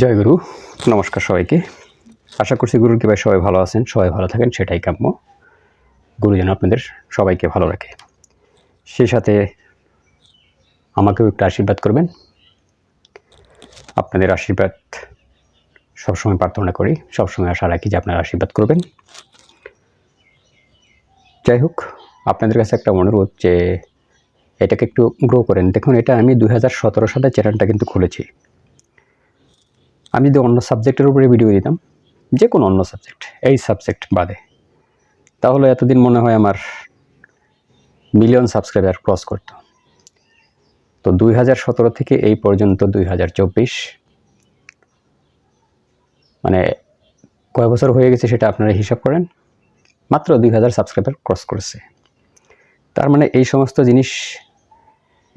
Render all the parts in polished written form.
জয় গুরু, নমস্কার সবাইকে। আশা করছি গুরুর কৃপায় সবাই ভালো আছেন, সবাই ভালো থাকেন, সেটাই কাম্য। গুরু যেন আপনাদের সবাইকে ভালো রাখে, সেই সাথে আমাকেও একটু আশীর্বাদ করবেন। আপনাদের আশীর্বাদ সবসময় প্রার্থনা করি, সবসময় আশা রাখি যে আপনারা আশীর্বাদ করবেন। যাই হোক, আপনাদের কাছে একটা অনুরোধ যে এটাকে একটু গ্রো করেন। দেখুন, এটা আমি 2017 সালে চ্যানেলটা কিন্তু খুলেছি। আমি যদি অন্য সাবজেক্টের উপরে ভিডিও দিতাম, যে কোনো অন্য সাবজেক্ট, এই সাবজেক্ট বাদে, তাহলে এতদিন মনে হয় আমার মিলিয়ন সাবস্ক্রাইবার ক্রস করত। তো 2017 থেকে এই পর্যন্ত 2024, মানে কয় বছর হয়ে গেছে সেটা আপনারা হিসাব করেন, মাত্র 2000 সাবস্ক্রাইবার ক্রস করেছে। তার মানে এই সমস্ত জিনিস,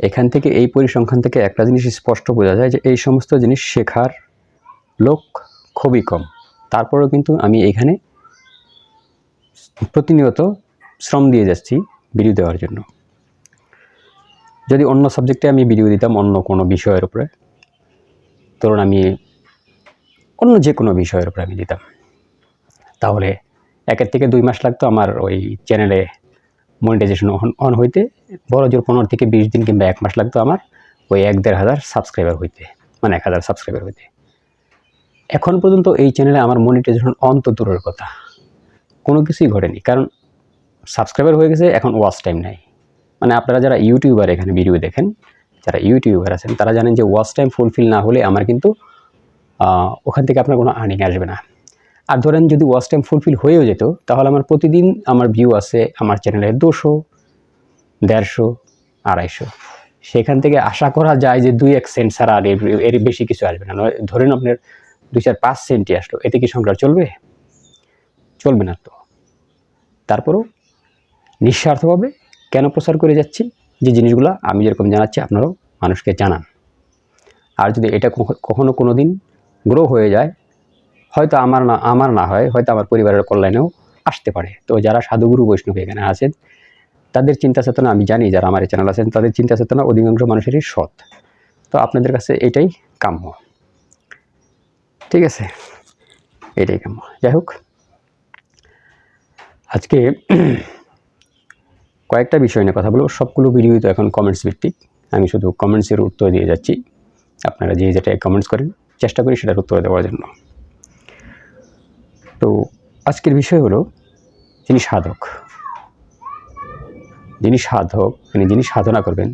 এখান থেকে এই পরিসংখ্যান থেকে একটা জিনিস স্পষ্ট বোঝা যায় যে এই সমস্ত জিনিস শেখার লোক খুবই কম। তারপরেও কিন্তু আমি এখানে প্রতিনিয়ত শ্রম দিয়ে যাচ্ছি ভিডিও দেওয়ার জন্য। যদি অন্য সাবজেক্টে আমি ভিডিও দিতাম, অন্য কোনো বিষয়ের উপরে, ধরুন আমি অন্য যে কোনো বিষয়ের উপরে আমি দিতাম, তাহলে 1 থেকে 2 মাস লাগতো আমার ওই চ্যানেলে মনিটাইজেশন অন হইতে। বড় জোর 15 থেকে 20 দিন কিংবা 1 মাস লাগতো আমার ওই 1-1.5 হাজার সাবস্ক্রাইবার হইতে, মানে 1000 সাবস্ক্রাইবার হইতে। এখন পর্যন্ত এই চ্যানেলে আমার মনিটাইজেশন অন তো দূরের কথা, কোনো কিছুই ঘটেনি। কারণ সাবস্ক্রাইবার হয়ে গেছে, এখন ওয়াচ টাইম নাই। মানে আপনারা যারা ইউটিউবার এখানে ভিডিও দেখেন, যারা ইউটিউবার আছেন, তারা জানেন যে ওয়াচ টাইম ফুলফিল না হলে আমার কিন্তু ওখান থেকে আপনার কোনো আর্নিং আসবে না। আর ধরেন যদি ওয়াচ টাইম ফুলফিল হয়েও যেত, তাহলে আমার প্রতিদিন আমার ভিউ আছে আমার চ্যানেলে 200, 150, 250। সেখান থেকে আশা করা যায় যে 2-1 সেন্ট ছাড়া আর এর বেশি কিছু আসবে না। ধরেন আপনার 2-4-5 সেন্টই আসলো, এতে কি সংসার চলবে? চলবে না তো। তারপরেও নিঃস্বার্থভাবে কেন প্রচার করে যাচ্ছি, যে জিনিসগুলো আমি যেরকম জানাচ্ছি আপনারাও মানুষকে জানান। আর যদি এটা কখনো কোনো দিন গ্রো হয়ে যায়, হয়তো আমার না হয়, হয়তো আমার পরিবারের কল্যাণেও আসতে পারে। তো যারা সাধুগুরু বৈষ্ণব এখানে আছেন, তাদের চিন্তা চেতনা আমি জানি, যারা আমার এই চ্যানেল আছেন তাদের চিন্তা চেতনা অধিকাংশ মানুষেরই সৎ। তো আপনাদের কাছে এটাই কাম্য, ঠিক আছে? এটাই কাম্য। যাই হোক, আজকে কয়েকটা বিষয় নিয়ে কথা বলবো। সবগুলো ভিডিও তো এখন কমেন্টস ভিত্তিক, আমি শুধু কমেন্টসের উত্তর দিয়ে যাচ্ছি। আপনারা যে যেটা কমেন্টস করেন, চেষ্টা করি সেটার উত্তর দেওয়ার জন্য। তো আজকের বিষয় হলো, যিনি সাধক, যিনি সাধনা করবেন,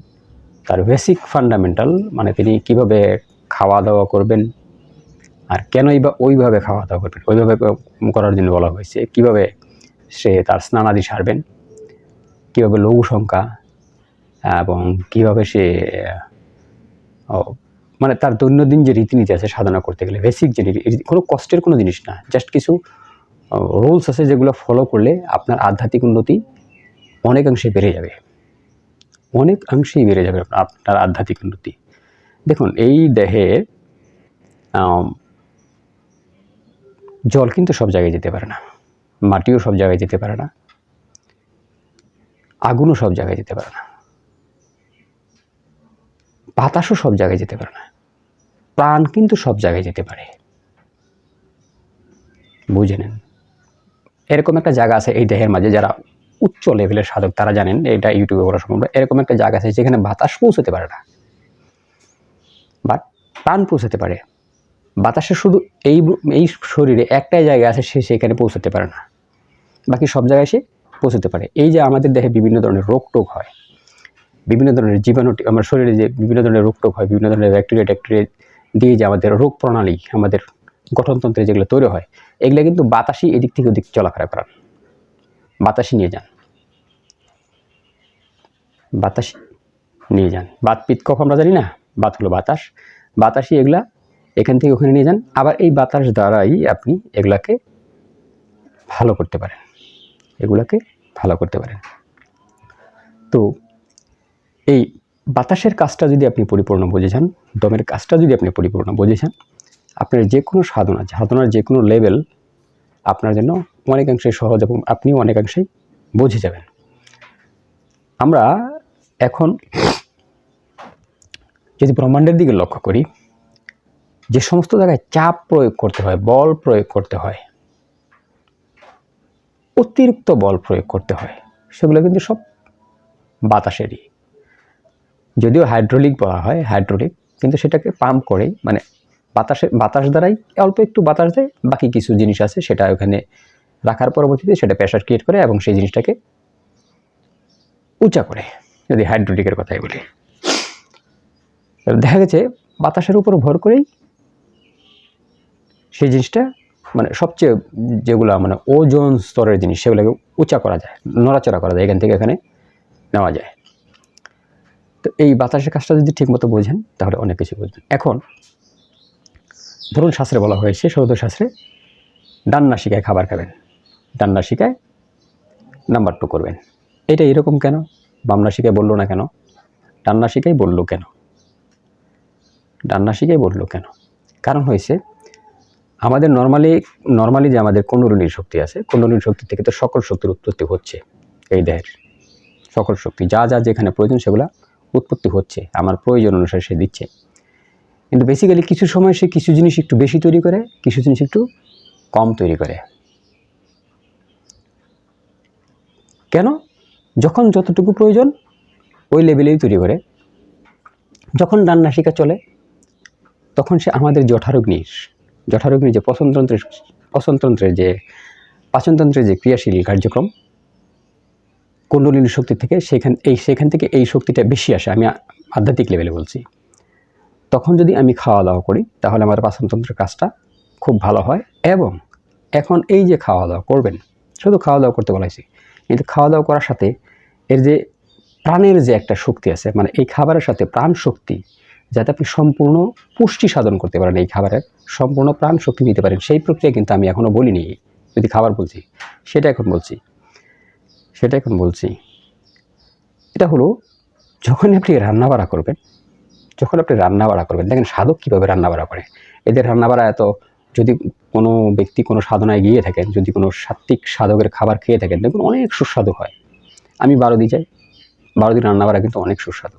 তার বেসিক ফান্ডামেন্টাল, মানে তিনি কিভাবে খাওয়া দাওয়া করবেন, আর কেনই বা ওইভাবে খাওয়া দাওয়া করবেন, ওইভাবে করার জন্য বলা হয়েছে। কিভাবে সে তার স্নানাদি সারবেন, কীভাবে লঘু সংখ্যা, এবং কীভাবে সে মানে তার দৈনন্দিন যে রীতিনীতি আছে সাধনা করতে গেলে, বেসিক যে কোনো কষ্টের কোনো জিনিস না, জাস্ট কিছু রুলস আছে যেগুলো ফলো করলে আপনার আধ্যাত্মিক উন্নতি অনেকাংশে বেড়ে যাবে, অনেকাংশেই বেড়ে যাবে আপনার আধ্যাত্মিক উন্নতি। দেখুন, এই দেহে জল কিন্তু সব জায়গায় যেতে পারে না, মাটিও সব জায়গায় যেতে পারে না, আগুনও সব জায়গায় যেতে পারে না, বাতাসও সব জায়গায় যেতে পারে না, প্রাণ কিন্তু সব জায়গায় যেতে পারে। বুঝে নেন, এরকম একটা জায়গা আছে এই দেহের মাঝে, যারা উচ্চ লেভেলের সাধক তারা জানেন, এটা ইউটিউবে বলা সম্ভব। এরকম একটা জায়গা আছে যেখানে বাতাস পৌঁছতে পারে না, বাট প্রাণ পৌঁছতে পারে। বাতাসের শুধু এই শরীরে একটাই জায়গা আছে সে সেখানে পৌঁছতে পারে না, বাকি সব জায়গায় সে পৌঁছতে পারে। এই যে আমাদের দেহে বিভিন্ন ধরনের রোগ টোগ হয়, বিভিন্ন ধরনের জীবাণু, আমার শরীরে যে বিভিন্ন ধরনের রোগ টোগ হয়, বিভিন্ন ধরনের ব্যাকটেরিয়া দিয়ে যে আমাদের রোগ প্রণালী, আমাদের গঠনতন্ত্রে যেগুলো তৈরি হয়, এগুলো কিন্তু বাতাসই এদিক থেকে ওদিক চলাফেরা করান। বাতাসই নিয়ে যান, বাতাস নিয়ে যান। বাত পিত্ত কফ আমরা জানি না, বাত হলো বাতাস, বাতাসই এগুলা এখান থেকে ওখানে নিয়ে যান। আবার এই বাতাস দ্বারাই আপনি এগুলাকে ভালো করতে পারেন, তো এই বাতাসের কাজটা যদি আপনি পরিপূর্ণ বুঝে যান, দমের কাজটা যদি আপনি পরিপূর্ণ বুঝে যান, আপনার যে কোনো সাধনার যে কোনো লেভেল আপনার জন্য অনেকাংশে সহজ, এবং আপনিও অনেকাংশেই বুঝে যাবেন। আমরা এখন যদি ব্রহ্মাণ্ডের দিকে লক্ষ্য করি, যে সমস্ত জায়গায় চাপ প্রয়োগ করতে হয়, বল প্রয়োগ করতে হয়, অতিরিক্ত বল প্রয়োগ করতে হয়, সেগুলো কিন্তু সব বাতাসেরই। যদিও হাইড্রোলিক বলা হয়, হাইড্রোলিক, কিন্তু সেটাকে পাম্প করেই, মানে বাতাস দ্বারাই, অল্প একটু বাতাস দেয়, বাকি কিছু জিনিস আছে সেটা ওখানে রাখার পরবর্তীতে সেটা প্রেসার ক্রিয়েট করে এবং সেই জিনিসটাকে উঁচা করে, যদি হাইড্রোলিকের কথাই বলি। দেখা গেছে বাতাসের উপর ভর করেই সেই জিনিসটা, মানে সবচেয়ে যেগুলো মানে ওজোন স্তরের জিনিস, সেগুলোকে উঁচা করা যায়, নড়াচড়া করা যায়, এখান থেকে এখানে নেওয়া যায়। তো এই বাতাসের কাজটা যদি ঠিকমতো বোঝেন তাহলে অনেক কিছু বুঝবেন। এখন ধরুন শাস্ত্রে বলা হয়েছে, সৌদ শাস্ত্রে, ডান নাসিকায় খাবার খাবেন, ডান নাসিকায় নাম্বার 2 করবেন। এটা এরকম কেন? বাম নাসিকায় বললো না কেন? ডান নাসিকায় বললো কেন? ডান নাসিকায় বললো কেন? কারণ হয়েছে, আমাদের নর্মালি যে আমাদের কুণ্ডলিনী শক্তি আছে, কুণ্ডলিনী শক্তি থেকে তো সকল শক্তির উৎপত্তি হচ্ছে, এই দেহের সকল শক্তি যা যা যেখানে প্রয়োজন সেগুলো উৎপত্তি হচ্ছে, আমার প্রয়োজন অনুসারে সে দিচ্ছে। কিন্তু বেসিক্যালি কিছু সময় সে কিছু জিনিস একটু বেশি তৈরি করে, কিছু জিনিস একটু কম তৈরি করে। কেন? যখন যতটুকু প্রয়োজন ওই লেভেলেই তৈরি করে। যখন ডান নাসিকা চলে তখন সে আমাদের জঠরাগ্নির যে পচনতন্ত্রের যে পাচনতন্ত্রের যে ক্রিয়াশীল কার্যক্রম কুণ্ডলিনী শক্তি থেকে, সেখান থেকে এই শক্তিটা বেশি আসে। আমি আধ্যাত্মিক লেভেলে বলছি। তখন যদি আমি খাওয়া দাওয়া করি তাহলে আমার পাচনতন্ত্রের কাজটা খুব ভালো হয়। এবং এখন এই যে খাওয়া দাওয়া করবেন, শুধু খাওয়া দাওয়া করতে বলাইছি, কিন্তু খাওয়া দাওয়া করার সাথে এর যে প্রাণের যে একটা শক্তি আছে, মানে এই খাবারের সাথে প্রাণ শক্তি, যাতে আপনি সম্পূর্ণ পুষ্টি সাধন করতে পারেন, এই খাবারের সম্পূর্ণ প্রাণ শক্তি নিতে পারেন, সেই প্রক্রিয়া কিন্তু আমি এখনও বলিনি। যদি খাবার বলছি সেটা এখন বলছি। এটা হলো যখন আপনি রান্নাবাড়া করবেন, দেখেন সাধক কীভাবে রান্নাবাড়া করে। এদের রান্নাবাড়া এত, যদি কোনো ব্যক্তি কোনো সাধনায় গিয়ে থাকেন, যদি কোনো সাত্ত্বিক সাধকের খাবার খেয়ে থাকেন, দেখুন অনেক সুস্বাদু হয়। আমি 12 দিন যাই, 12 দিন রান্নাবাড়া কিন্তু অনেক সুস্বাদু।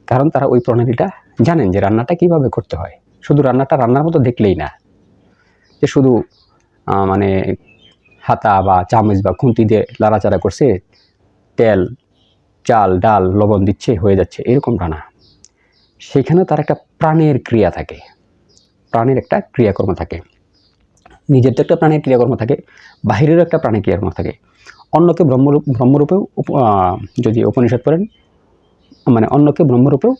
কারণ তারা ওই প্রণালীটা জানেন যে রান্নাটা কীভাবে করতে হয়। শুধু রান্নার মতো দেখলেই না, যে শুধু মানে হাতা বা চামচ বা খুন্তি দিয়ে লাড়াচাড়া করছে, তেল, চাল, ডাল, লবণ দিচ্ছে, হয়ে যাচ্ছে, এরকম রান্না। সেখানেও তার একটা প্রাণের ক্রিয়া থাকে, প্রাণের একটা ক্রিয়াকর্ম থাকে। নিজের তো একটা প্রাণের ক্রিয়াকর্ম থাকে, বাহিরেরও একটা প্রাণের ক্রিয়াকর্ম থাকে। অন্যকে ব্রহ্মরূপেও যদি উপনিষদ পড়েন, মানে অন্যকে ব্রহ্মরূপেও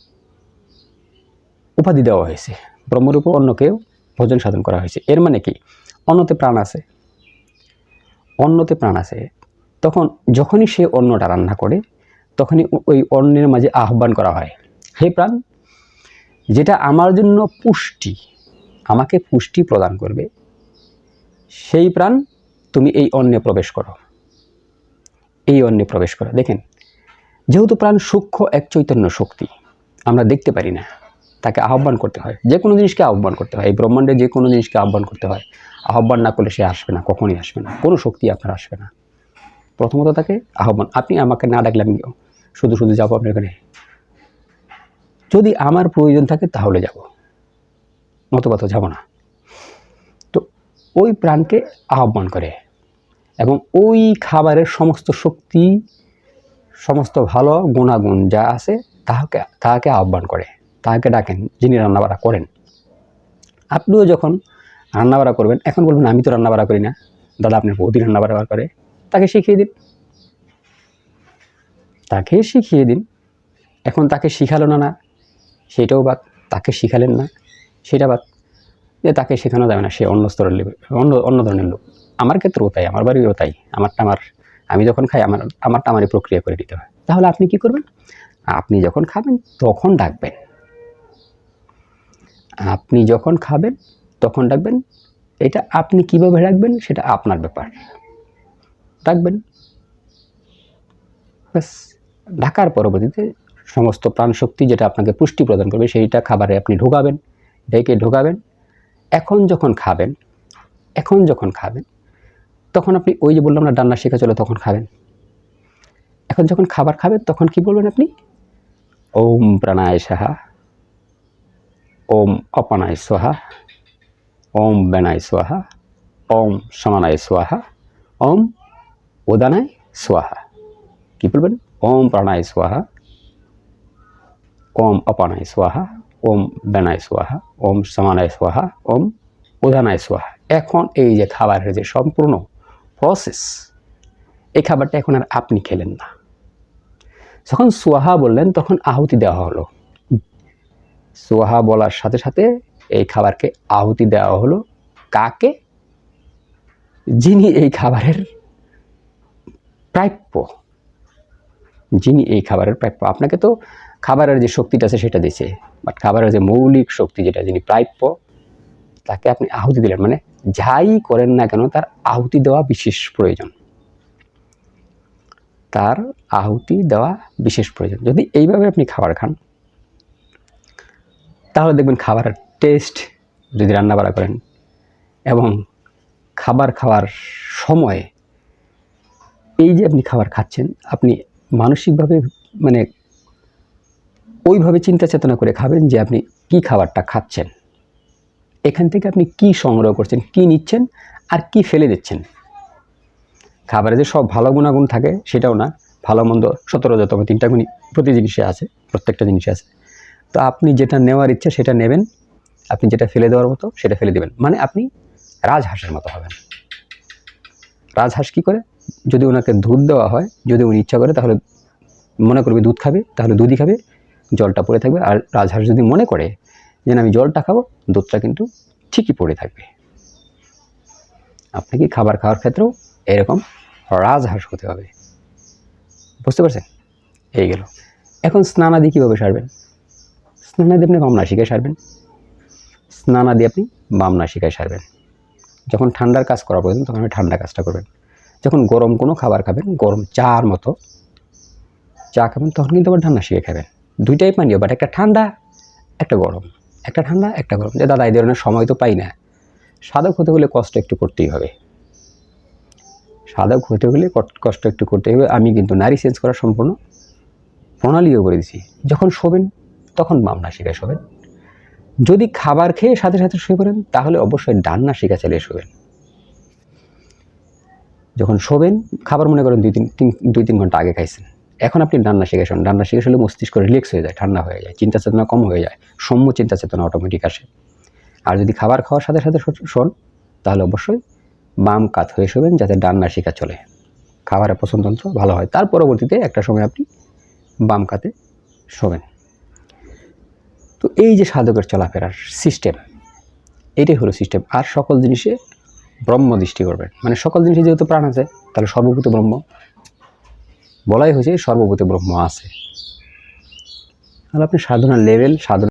উপাধি দেওয়া হয়েছে, ব্রহ্মরূপেও অন্যকেও ভোজন সাধন করা হয়েছে। এর মানে কি? অন্যতে প্রাণ আছে। তখন যখনই সে অন্নটা রান্না করে, তখনই ওই অন্নের মাঝে আহ্বান করা হয়, হে প্রাণ, যেটা আমার জন্য পুষ্টি, আমাকে পুষ্টি প্রদান করবে, সেই প্রাণ তুমি এই অন্নে প্রবেশ করো। দেখেন, যেহেতু প্রাণ সূক্ষ্ম এক চৈতন্য শক্তি, আমরা দেখতে পারি না, তাকে আহ্বান করতে হয়। যে কোনো জিনিসকে আহ্বান করতে হয়, এই ব্রহ্মাণ্ডে যে কোনো জিনিসকে আহ্বান করতে হয়। আহ্বান না করলে সে আসবে না, কখনই আসবে না, কোনো শক্তি আপনার আসবে না। প্রথমত তাকে আহ্বান, আপনি আমাকে না ডাকলে আমি শুধু যাবো আপনার এখানে? যদি আমার প্রয়োজন থাকে তাহলে যাব, নতুবা তো যাব না। তো ওই প্রাণকে আহ্বান করে এবং ওই খাবারের সমস্ত শক্তি, সমস্ত ভালো গুণাগুণ যা আছে তাহাকে আহ্বান করে, তাহাকে ডাকেন, যিনি রান্নাবাড়া করেন। আপনিও যখন রান্নাবাড়া করবেন, এখন বলবেন আমি তো রান্নাবাড়া করি না, দাদা আপনার বৌদি রান্নাবাড়া করে, তাকে শিখিয়ে দিন। এখন তাকে শিখালো না, সেটাও বাদ। তাকে শিখালেন না, সেটা বাদ। যে তাকে শেখানো যাবে না, সে অন্য স্তরের লেভেল, অন্য ধরনের লোক। আমার ক্ষেত্রেও তাই, আমার বাড়িও তাই। আমি যখন খাই আমারটা আমারই প্রক্রিয়া করে দিতে হয়। তাহলে আপনি কি করবেন? আপনি যখন খাবেন তখন ডাকবেন। এটা আপনি কিভাবে ডাকবেন সেটা আপনার ব্যাপার, ডাকবেন ব্যাস। ডাকার পরবর্তীতে সমস্ত প্রাণশক্তি যেটা আপনাকে পুষ্টি প্রদান করবে সেইটা খাবারে আপনি ঢোকাবেন। এখন যখন খাবেন তখন আপনি ওই যে বললাম না ডান্না শেখা চলে, তখন খাবেন। এখন যখন খাবার খাবেন তখন কি বলবেন আপনি? ওম প্রাণায় সাহা, ওম অপানায় স্বাহা, ওম ব্যানায় স্বাহা, ওম সমানায় স্বাহা, ওম উদানায় স্বাহা। কি বলবেন? ওম প্রাণায় স্বাহা, ওম অপানায় স্বাহা, ওম ব্যানায় স্বাহা, ওম সমানায় স্বাহা, ওম উদানায় স্বাহা। এখন এই যে খাবারের যে সম্পূর্ণ প্রসেস, এই খাবারটা এখন আর আপনি খেলেন না। যখন সোহা বললেন তখন আহুতি দেওয়া হলো। সোহা বলার সাথে সাথে এই খাবারকে আহুতি দেওয়া হলো কাকে? যিনি এই খাবারের প্রাপ্য, যিনি এই খাবারের প্রাপ্য। আপনাকে তো খাবারের যে শক্তিটা আছে সেটা দিছে, বাট খাবারের যে মৌলিক শক্তি যেটা যিনি প্রাপ্য, তাকে আপনি আহুতি দিলেন। মানে যাই করেন না কেন তার আহুতি দেওয়া বিশেষ প্রয়োজন, তার আহুতি দেওয়া বিশেষ প্রয়োজন। যদি এইভাবে আপনি খাবার খান তাহলে দেখবেন খাবারের টেস্ট, যদি রান্না বাড়া করেন এবং খাবার খাওয়ার সময় এই যে আপনি খাবার খাচ্ছেন, আপনি মানসিকভাবে মানে ওইভাবে চিন্তা চেতনা করে খাবেন যে আপনি কি খাবারটা খাচ্ছেন, এখান থেকে আপনি কি সংগ্রহ করছেন, কি নিচ্ছেন আর কি ফেলে দিচ্ছেন। খাবারে যে সব ভালো গুণাগুণ থাকে সেটাও না, ভালো মন্দ 17 3টা গুণই প্রতি জিনিসে আছে, প্রত্যেকটা জিনিসে আছে। তো আপনি যেটা নেওয়ার ইচ্ছা সেটা নেবেন, আপনি যেটা ফেলে দেওয়ার মতো সেটা ফেলে দেবেন। মানে আপনি রাজহাঁসের মতো হবেন। রাজহাঁস কী করে? যদি ওনাকে দুধ দেওয়া হয়, যদি উনি ইচ্ছা করে তাহলে মনে করবে দুধ খাবে, তাহলে দুধই খাবে, জলটা পড়ে থাকবে। আর রাজহাঁস যদি মনে করে যে আমি জলটা খাবো, দুধটা কিন্তু ঠিকই পড়ে থাকবে। আপনাকে খাবার খাওয়ার ক্ষেত্রেও এরকম রাজহাঁস হতে হবে। বুঝতে পারছেন? এই গেল। এখন স্নানাদি কীভাবে সারবেন? স্নানাদি আপনি বাম নাসিকায় সারবেন। স্নানাদি আপনি বাম নাসিকায় সারবেন। যখন ঠান্ডার কাজ করা প্রয়োজন তখন আপনি ঠান্ডা কাজটা করবেন। যখন গরম কোনো খাবার খাবেন, গরম চার মতো চা খাবেন, তখন কিন্তু আবার ডান নাসিকায় খাবেন। দুইটাই পানীয়, বাট একটা ঠান্ডা একটা গরম, একটা ঠান্ডা একটা গরম। যে দাদা এই ধরনের সময় তো পাই না। সাধক হতে হলে কষ্ট একটু করতেই হবে, সাধক হতে হলে কষ্ট একটু করতেই হবে। আমি কিন্তু নারী চেঞ্জ করার সম্পূর্ণ প্রণালীও করে দিছি। যখন শোবেন তখন বাম নাসিকায় শোবেন। যদি খাবার খেয়ে সাথে সাথে শুয়ে পড়েন তাহলে অবশ্যই ডান নাসিকা চালিয়ে শোবেন। যখন শোবেন, খাবার মনে করেন 2-3 ঘন্টা আগে খাইছেন, এখন আপনি ডান নাসিকায় শোন। ডান নাসিকায় শুলে মস্তিষ্ক রিল্যাক্স হয়ে যায়, ঠান্ডা হয়ে যায়, চিন্তা চেতনা কম হয়ে যায়, সৌম্য চিন্তা চেতনা অটোমেটিক আসে। আর যদি খাবার খাওয়ার সাথে সাথে শোন তাহলে অবশ্যই বাম কাত হয়ে শোবেন, যাতে ডান নাসিকা চলে, খাবারের পচনতন্ত্র ভালো হয়। তার পরবর্তীতে একটা সময় আপনি বাম কাতে শোবেন। তো এই যে সাধকের চলাফেরার সিস্টেম, এটাই হলো সিস্টেম। আর সকল জিনিসে ব্রহ্ম দৃষ্টি করবেন। মানে সকল জিনিসে যেহেতু প্রাণ আছে, তাহলে সর্বভূত ব্রহ্ম বলাই হয়েছে, সর্বভূতে ব্রহ্ম আছে। তাহলে আপনি সাধনার লেভেল, সাধনা